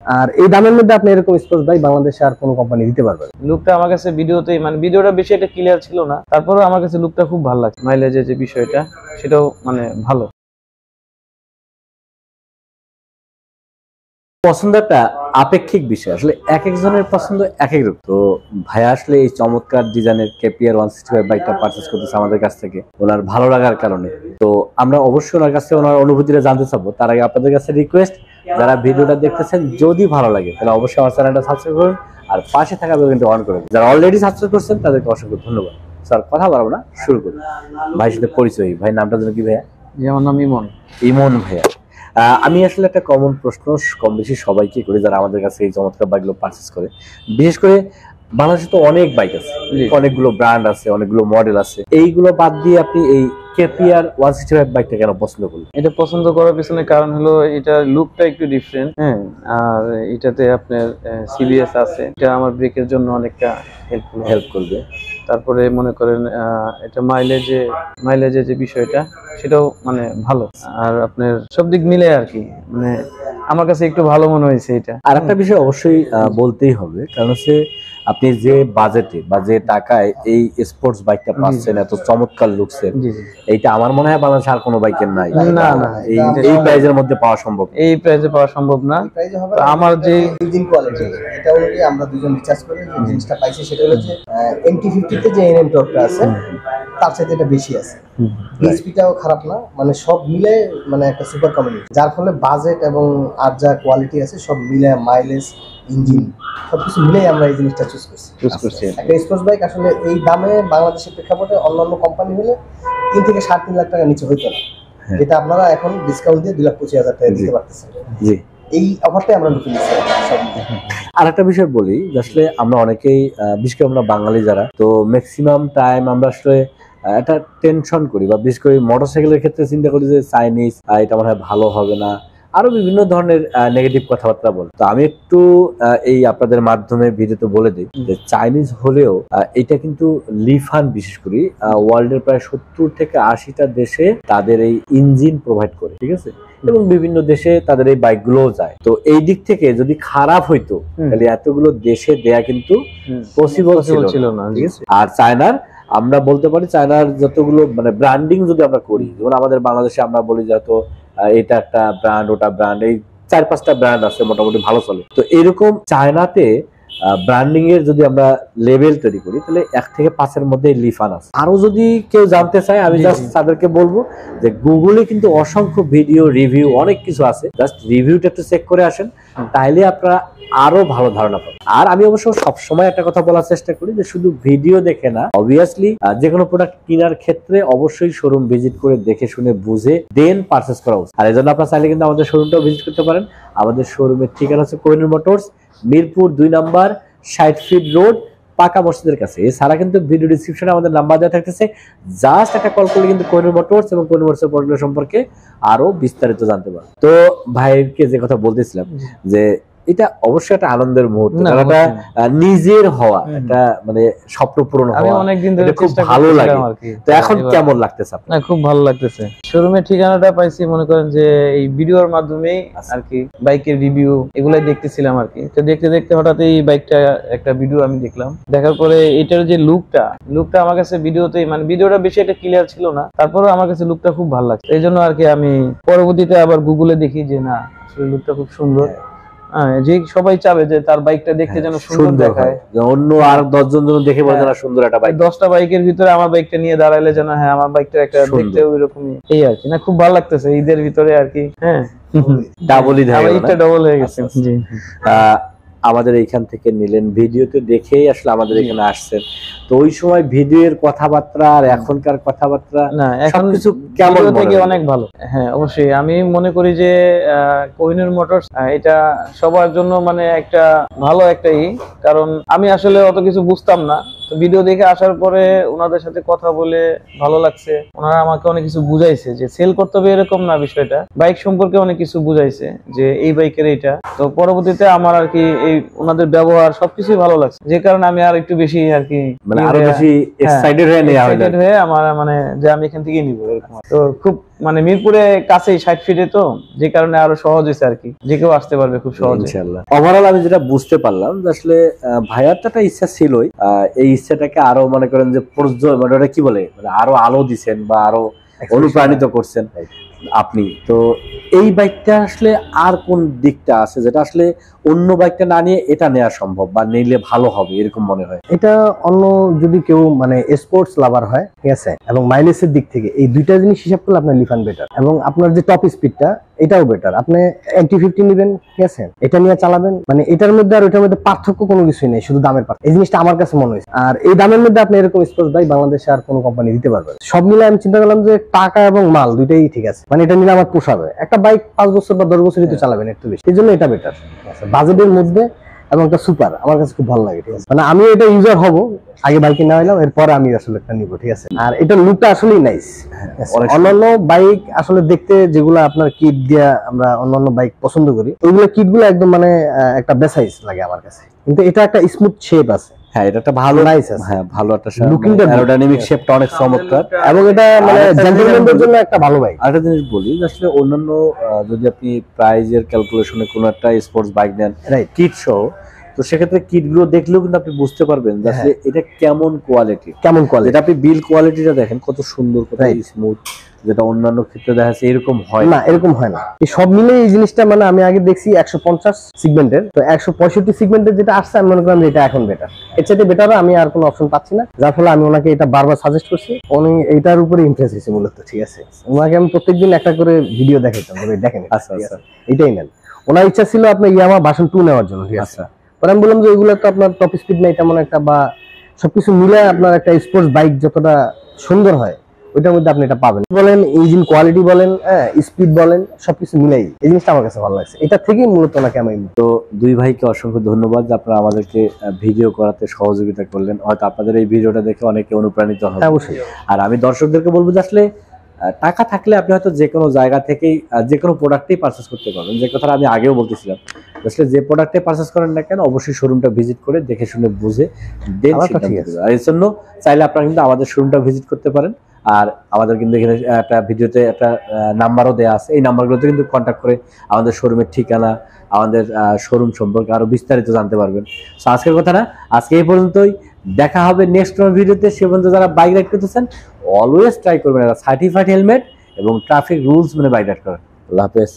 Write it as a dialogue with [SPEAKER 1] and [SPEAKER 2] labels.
[SPEAKER 1] আর এই দামের মধ্যে আপনি এরকম স্পোর্টস বাইক বাংলাদেশে আর কোনো কোম্পানি দিতে পারবে না।
[SPEAKER 2] লুকটা আমার কাছে ভিডিওতেই মানে ভিডিওটা বেশি একটা ক্লিয়ার ছিল না, তারপরেও আমার কাছে লুকটা খুব ভালো লাগছে। মাইলেজের যে বিষয়টা সেটাও মানে ভালো।
[SPEAKER 3] পছন্দ একটা আপেক্ষিক বিষয়, আসলে এক একজনের পছন্দ এক এক রকম। তো ভাইয়া আসলে এই চমৎকার ডিজাইনের কেপিআর 165 বাইকটা পারচেজ করতেছে আমাদের কাছ থেকে ওনার ভালো লাগার কারণে। তো আমরা অবশ্যই ওনার কাছে ওনার অনুভূতিটা জানতে চাবো। তার আগে আপনাদের কাছে রিকোয়েস্ট, যারা ভিডিওটা দেখতেছেন যদি ভালো লাগে তাহলে অবশ্যই আমার চ্যানেলটা সাবস্ক্রাইব করুন আর পাশে থাকা বেলটা অন করুন। যারা অলরেডি সাবস্ক্রাইব করছেন তাদেরকে অসংখ্য ধন্যবাদ। স্যার কথা বলবো না, শুরু করুন। ভাইয়ের সাথে পরিচয়। ভাই নামটা যেন কি ভাইয়া?
[SPEAKER 2] যে আমার নাম ইমন।
[SPEAKER 3] ইমন ভাইয়া। আমি আসলে একটা কমন প্রশ্ন কম বেশি সবাইকে করি যারা আমাদের কাছে এই চমৎকার বাইকগুলো পারচেস করে। বিশেষ করে বাংলাদেশে তো অনেক বাইক আছে, অনেকগুলো ব্র্যান্ড আছে, অনেকগুলো মডেল আছে, এইগুলো বাদ দিয়ে আপনি এই কেপিআর 165 বাইকটা কেন পছন্দ করলেন?
[SPEAKER 2] এটা পছন্দ করার পিছনে কারণ হলো এটা লুকটা একটু ডিফারেন্ট, হ্যাঁ, আর এটাতে আপনার সিবিএস আছে, এটা আমার ব্রেকের জন্য অনেকটা হেল্প করবে। তারপরে মনে করেন এটা মাইলেজের যে বিষয়টা সেটাও মানে ভালো, আর আপনার সব দিক মিলে আর কি মানে আমার কাছে একটু ভালো মনে হয়েছে এটা।
[SPEAKER 3] আর একটা বিষয় অবশ্যই বলতেই হবে, কারণ হচ্ছে আপনি যে বাজেটে বা যে টাকায় এই স্পোর্টস বাইকটা পাচ্ছেন এত চমৎকার লুকসের, এইটা আমার মনে হয় বাংলাদেশে আর কোনো বাইকের নাই।
[SPEAKER 2] না না,
[SPEAKER 3] এই প্রাইজের মধ্যে পাওয়া সম্ভব,
[SPEAKER 2] এই প্রাইজে পাওয়া সম্ভব না। আমার যে
[SPEAKER 1] ইঞ্জিন কোয়ালিটি এটা অনুযায়ী আমরা দুজন রিচার্জ করে যে জিনিসটা পাইছি সেটা হলো যে NT50 তে যে এনএম টর্কটা আছে তার সাথে এটা বেশি আছে। এইচপিটাও খারাপ না, মানে সব মিলে মানে একটা সুপার কম্বিনেশন, যার ফলে বাজেট এবং আর যা কোয়ালিটি আছে সব মিলে মাইলেজ ইঞ্জিন সবকিছু মিলে আমরা এই জিনিসটা চুজ করছি। একটা স্পোর্টস বাইক আসলে এই দামে বাংলাদেশের প্রেক্ষাপটে অন্যান্য কোম্পানি হলে 3 থেকে 3.5 লাখ টাকা নিচে হইতো না, যেটা আপনারা এখন ডিসকাউন্ট দিয়ে 2,25,000 টাকা দিতে পারতেছেন। এই অফারটাই আমরা লুকিয়ে নিচ্ছি।
[SPEAKER 3] আর একটা বিষয় বলি, আসলে আমরা অনেকেই বিশেষ করে আমরা বাঙালি যারা, তো ম্যাক্সিমাম টাইম আমরা আসলে একটা টেনশন করি, বা বিশেষ করে মোটরসাইকেলের ক্ষেত্রে চিন্তা করি যে চাইনিজ এটা মনে হয় ভালো হবে না, আরো বিভিন্ন ধরনের নেগেটিভ কথাবার্তা বল। তো আমি একটু এই আপনাদের মাধ্যমে ভিডিওতে বলে দিই যে চাইনিজ হলেও এটা কিন্তু লিফান বিশেষ করে ওয়ার্ল্ডের প্রায় 70 থেকে 80টা দেশে তাদের এই ইঞ্জিন প্রোভাইড করে, ঠিক আছে, এবং বিভিন্ন দেশে তাদের এই বাইকগুলো যায়। তো এই দিক থেকে যদি খারাপ হইতো তাহলে এতগুলো দেশে দেয়া কিন্তু পসিবল ছিল না, ঠিক আছে। আর চায়নার আমরা বলতে পারি চায়নার যতগুলো মানে ব্র্যান্ডিং যদি আমরা করি, যেমন আমাদের বাংলাদেশে আমরা বলি যত এটা একটা ব্র্যান্ড ওটা ব্র্যান্ড, এই 4-5টা ব্র্যান্ড আছে মোটামুটি ভালো চলে। তো এরকম চায়নাতে ব্র্যান্ডিং এর যদি আমরা লেভেল তৈরি করি তাহলে 1 থেকে 5-এর মধ্যে লিফান আছে। আরো যদি কেউ জানতে চায় আমি জাস্ট তাদেরকে বলবো যে গুগলে কিন্তু অসংখ্য ভিডিও রিভিউ অনেক কিছু আছে, জাস্ট রিভিউটা একটু চেক করে আসেন, তাইলে আপনারা আরো ভালো ধারণা পাবেন। আর আমি অবশ্য সবসময় একটা কথা বলার চেষ্টা করি যে শুধু ভিডিও দেখে না, অবভিয়াসলি যে কোনো প্রোডাক্ট কেনার ক্ষেত্রে অবশ্যই শোরুম ভিজিট করে দেখে শুনে বুঝে দেন পারচেজ করা উচিত। আর এই জন্য আপনারা চাইলে কিন্তু আমাদের শোরুমটাও ভিজিট করতে পারেন। আমাদের শোরুমের ঠিকানা হচ্ছে কোহিনূর মোটরস, মিরপুর 2 নম্বর 60 ফিট রোড, পাকা মসজিদের কাছে। এছাড়া কিন্তু ভিডিও ডিসক্রিপশনে আমাদের নাম্বার দেওয়া থাকতেছে, জাস্ট একটা কল করলে কিন্তু কোহিনূর মোটরস এবং কোহিনূর মোটরসের প্রোডাক্ট সম্পর্কে আরো বিস্তারিত জানতে পারবেন। তো ভাইকে যে কথা বলতেছিলাম যে এটা অবশ্যই একটা আনন্দের মুহূর্ত, এটা নিজের হওয়া, এটা মানে স্বপ্ন পূরণ হওয়া,
[SPEAKER 2] অনেকদিন ধরে
[SPEAKER 3] খুব ভালো লাগে। তো এখন কেমন লাগতেছে আপনার?
[SPEAKER 2] না, খুব ভালো লাগতেছে। শোরুমের ঠিকানাটা পাইছি মনে করেন যে এই ভিডিওর মাধ্যমেই আর কি, বাইকের রিভিউ এগুলাই দেখতেছিলাম আর কি। তো দেখতে দেখতে হঠাৎ এই বাইকটা একটা ভিডিও আমি দেখলাম, দেখার পরে এটার যে লুকটা আমার কাছে ভিডিওতেই মানে ভিডিওটা বেশি একটা ক্লিয়ার ছিল না, তারপরেও আমার কাছে লুকটা খুব ভালো লাগছে। এই জন্য আর কি আমি পরবর্তীতে আবার গুগলে দেখি যে না আসলে লুকটা খুব সুন্দর। যে সবাই চাবে যে তার বাইকটা দেখতে যেন সুন্দর দেখায়,
[SPEAKER 3] অন্য আর 10 জন যেন দেখে বলে না সুন্দর একটা বাইক,
[SPEAKER 2] 10টা বাইকের ভিতরে আমার বাইকটা নিয়ে দাঁড়াইলে যেন হ্যাঁ আমার বাইকটা একটা দেখতে ওইরকমই, এই আর কি। না খুব ভালো লাগতেছে ঈদের ভিতরে আর কি। হ্যাঁ,
[SPEAKER 3] ডাবলই
[SPEAKER 2] ডবল হয়ে গেছে। জি,
[SPEAKER 3] আমাদের এইখান থেকে নিলেন, ভিডিওতে দেখেই আসলে আমাদের এখানে আসছেন। তো ওই সময় ভিডিওর কথাবার্তা আর এখনকার কথাবার্তা
[SPEAKER 2] না এখন
[SPEAKER 3] কিছু কেমন
[SPEAKER 2] থেকে অনেক ভালো। হ্যাঁ অবশ্যই আমি মনে করি যে কোহিনূর মোটরস এটা সবার জন্য মানে একটা ভালো একটাই, কারণ আমি আসলে অত কিছু বুঝতাম না, তো ভিডিও দেখে আসার পরে ওনাদের সাথে কথা বলে ভালো লাগছে। ওনারা আমাকে অনেক কিছু বুঝাইছে যে সেল করতে হবে এরকম না বিষয়টা, বাইক সম্পর্কে অনেক কিছু বুঝাইছে যে এই বাইকের এইটা। তো পরবর্তীতে আমার আর কি এই ওনাদের ব্যবহার সবকিছুই ভালো লাগছে, যে কারণে আমি আর একটু বেশি আর কি
[SPEAKER 3] মানে আরো বেশি এক্সাইটেড হয়ে নেওয়া হলো,
[SPEAKER 2] আমার মানে যে আমি এখান থেকেই নিব এরকম। তো খুব মানে মিরপুরে কাছেই 60 ফিটে, তো যে কারণে আরো সহজ হয়েছে আর কি, যে কেউ আসতে পারবে খুব সহজে।
[SPEAKER 3] ইনশাআল্লাহ। ওভারঅল আমি যেটা বুঝতে পারলাম যে আসলে ভাইয়ার তো একটা ইচ্ছা ছিলই, এই ইচ্ছাটাকে আরো মনে করেন যে মানে ওটা কি বলে, মানে আরো আলো দিছেন বা আরো অনুপ্রাণিত করছেন আপনি। তো এই বাইকটা আসলে আর কোন দিকটা আছে যেটা আসলে অন্য বাইকটা না নিয়ে এটা নেওয়া সম্ভব বা নিলে ভালো হবে এরকম মনে হয়?
[SPEAKER 1] এটা অন্য যদি কেউ মানে স্পোর্টস লাভার হয়, ঠিক আছে, এবং মাইলেজের দিক থেকে এই দুইটা জিনিস হিসাব করলে আপনার লিফান বেটার, এবং আপনার যে টপ স্পিডটা এটাও বেটার। আপনি NT50 নেবেন, ঠিক আছে, এটা নিয়ে চালাবেন, মানে এটার মধ্যে আর ওইটার মধ্যে পার্থক্য কোনো কিছুই নেই, শুধু দামের পার্থক্য। এই জিনিসটা আমার কাছে মনে হয়েছে। আর এই দামের মধ্যে আপনি এরকম স্পোর্টস বাইক বাংলাদেশে আর কোনো কোম্পানি দিতে পারবে না। সব মিলে আমি চিন্তা করলাম যে টাকা এবং মাল দুইটাই ঠিক আছে, মানে এটা নিলে আমার পোষাবে। একটা বাইক 5 বছর বা 10 বছরই তো চালাবেন একটু বেশি, এই জন্য এটা বেটার বাজেটের মধ্যে, এবং একটা সুপার আমার কাছে খুব ভালো লাগে, ঠিক আছে। মানে আমি এটা ইউজার হব, আগে বাইকে না হইলাম, এরপরে আমি আসলে একটা নিব, ঠিক আছে। আর এটা লুকটা আসলেই নাইস। অন্যান্য বাইক আসলে দেখতে যেগুলো আপনার কিট দিয়া আমরা অন্যান্য বাইক পছন্দ করি, ওইগুলো কিট গুলো একদম মানে একটা বেসাইজ লাগে আমার কাছে, কিন্তু এটা একটা স্মুথ শেপ আছে।
[SPEAKER 3] হ্যাঁ, এটা একটা ভালো
[SPEAKER 1] নাইস আছে,
[SPEAKER 3] হ্যাঁ ভালো একটা
[SPEAKER 1] লুকিংটা
[SPEAKER 3] অ্যারোডাইনামিক শেপটা অনেক চমৎকার,
[SPEAKER 1] এবং এটা মানে জেন্টলম্যানদের জন্য একটা ভালো বাইক।
[SPEAKER 3] আরেকটা জিনিস বলি যে আসলে অন্যান্য যদি আপনি প্রাইজের ক্যালকুলেশনে কোনো একটা স্পোর্টস বাইক নেন কিট সহ, তো সেক্ষেত্রে কিট গুলো দেখলেও কিন্তু আপনি বুঝতে পারবেন যে আসলে এটা কেমন কোয়ালিটি, যেটা আপনি বিল কোয়ালিটিটা দেখেন কত সুন্দর, কত স্মুথ, যেটা অন্যান্য ক্ষেত্রে দেখা যাচ্ছে এরকম হয় না,
[SPEAKER 1] এরকম হয় না। এই সব মিলে এই জিনিসটা মানে আমি আগে দেখছি 150 সেগমেন্টের, তো 165 সেগমেন্টের যেটা আসছে আমি মনে করলাম যে এটা এখন বেটার, এর চাইতে বেটার আমি আর কোনো অপশন পাচ্ছি না, যার ফলে আমি ওনাকে এটা বারবার সাজেস্ট করছি। উনি এইটার উপরে ইমপ্রেস হয়েছে মূলত, ঠিক আছে। ওনাকে আমি প্রত্যেকদিন একটা করে ভিডিও দেখাইতাম, দেখেন এটাই নেন। ওনার ইচ্ছা ছিল আপনার ইয়ামা ভার্সন 2 নেওয়ার জন্য, ঠিক আছে। পরে আমি বললাম যে এগুলো তো আপনার টপ স্পিড নাই তেমন একটা, বা সবকিছু মিলে আপনার একটা স্পোর্টস বাইক যতটা সুন্দর হয় ওইটার মধ্যে আপনি এটা পাবেন, বলেন ইঞ্জিন কোয়ালিটি বলেন, হ্যাঁ স্পিড বলেন, সবকিছু মিলাই এই জিনিসটা আমার কাছে ভালো লাগছে। এটা থেকেই মূলত ওনাকে আমি।
[SPEAKER 3] তো দুই ভাইকে অসংখ্য ধন্যবাদ যে আপনারা আমাদেরকে ভিডিও করাতে সহযোগিতা করলেন। হয়তো আপনাদের এই ভিডিওটা দেখে অনেকে অনুপ্রাণিত হবে।
[SPEAKER 1] অবশ্যই।
[SPEAKER 3] আর আমি দর্শকদেরকে বলবো যে আসলে টাকা থাকলে আপনি হয়তো যে কোনো জায়গা থেকেই যে কোনো প্রোডাক্টই পারচেস করতে পারবেন, যে কথাটা আমি আগেও বলতেছিলাম। আসলে যে প্রোডাক্টে পারচেস করেন না কেন, অবশ্যই শোরুমটা ভিজিট করে দেখে শুনে বুঝে দেন সিদ্ধান্ত নেবেন। আর এর জন্য চাইলে আপনারা কিন্তু আমাদের শোরুমটা ভিজিট করতে পারেন। আর আমাদের কিন্তু এখানে একটা ভিডিওতে একটা নাম্বারও দেওয়া আছে, এই নাম্বারগুলোতে কিন্তু কন্ট্যাক্ট করে আমাদের শোরুমের ঠিকানা, আমাদের শোরুম সম্পর্কে আরো বিস্তারিত জানতে পারবেন। তো আজকের কথা না, আজকে এই পর্যন্তই। দেখা হবে নেক্সট কোনো ভিডিওতে। সে পর্যন্ত যারা বাইক রাইড করতেছেন অলওয়েজ ট্রাই করবেন একটা সার্টিফাইড হেলমেট এবং ট্রাফিক রুলস মেনে বাইক রাইড করেন। আল্লাহ হাফেজ।